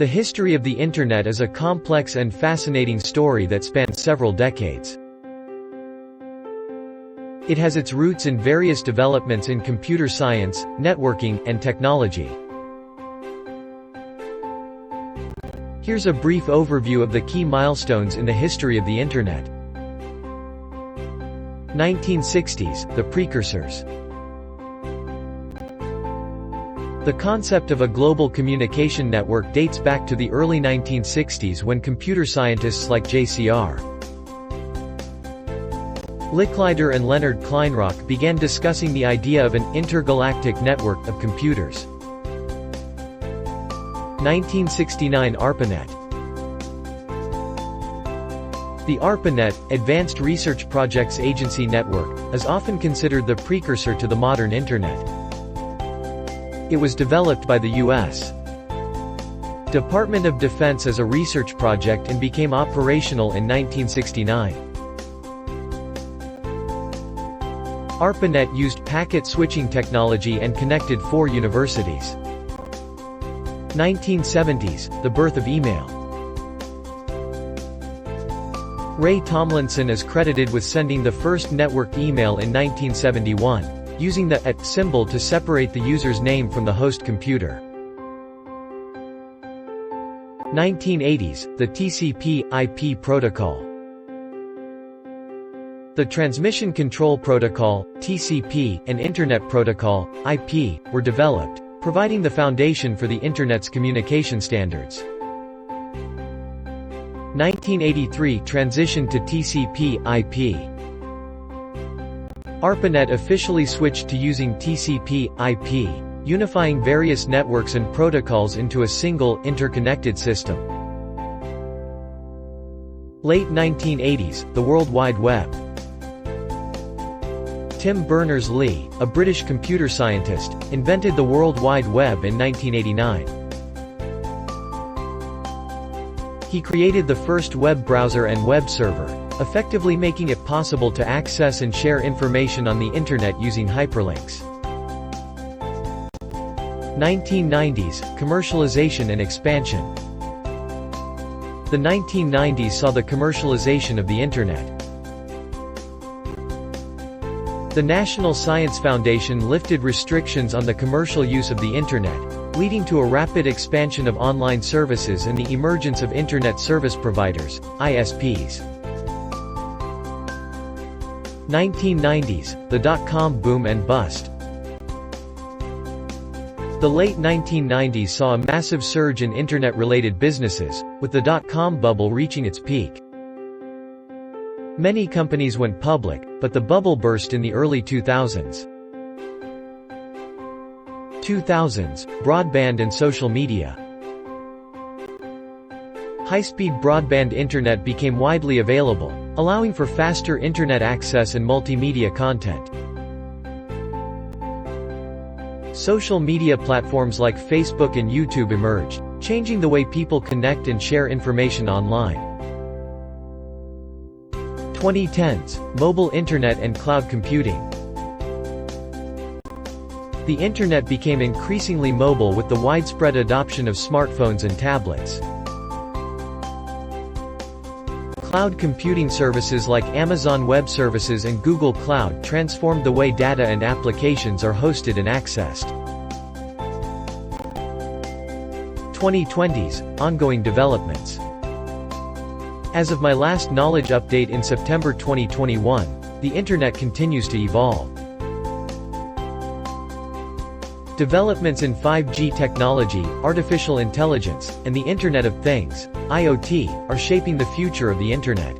The history of the Internet is a complex and fascinating story that spans several decades. It has its roots in various developments in computer science, networking, and technology. Here's a brief overview of the key milestones in the history of the Internet. 1960s, the precursors. The concept of a global communication network dates back to the early 1960s when computer scientists like J.C.R. Licklider and Leonard Kleinrock began discussing the idea of an intergalactic network of computers. 1969 ARPANET. The ARPANET, Advanced Research Projects Agency Network, is often considered the precursor to the modern Internet. It was developed by the U.S. Department of Defense as a research project and became operational in 1969. ARPANET used packet switching technology and connected 4 universities. 1970s, the birth of email. Ray Tomlinson is credited with sending the first networked email in 1971, using the @ symbol to separate the user's name from the host computer. 1980s, the TCP/IP protocol. The Transmission Control Protocol, TCP, and Internet Protocol, IP, were developed, providing the foundation for the Internet's communication standards. 1983 transition to TCP/IP. ARPANET officially switched to using TCP/IP, unifying various networks and protocols into a single, interconnected system. Late 1980s, the World Wide Web. Tim Berners-Lee, a British computer scientist, invented the World Wide Web in 1989. He created the first web browser and web server, effectively making it possible to access and share information on the Internet using hyperlinks. 1990s, commercialization and expansion. The 1990s saw the commercialization of the Internet. The National Science Foundation lifted restrictions on the commercial use of the Internet, leading to a rapid expansion of online services and the emergence of Internet service providers, ISPs. 1990s, the dot-com boom and bust. The late 1990s saw a massive surge in Internet-related businesses, with the dot-com bubble reaching its peak. Many companies went public, but the bubble burst in the early 2000s. 2000s, broadband and social media. High-speed broadband internet became widely available, allowing for faster internet access and multimedia content. Social media platforms like Facebook and YouTube emerged, changing the way people connect and share information online. 2010s, mobile internet and cloud computing. The Internet became increasingly mobile with the widespread adoption of smartphones and tablets. Cloud computing services like Amazon Web Services and Google Cloud transformed the way data and applications are hosted and accessed. 2020s, ongoing developments. As of my last knowledge update in September 2021, the Internet continues to evolve. Developments in 5G technology, artificial intelligence, and the Internet of Things, IoT, are shaping the future of the Internet.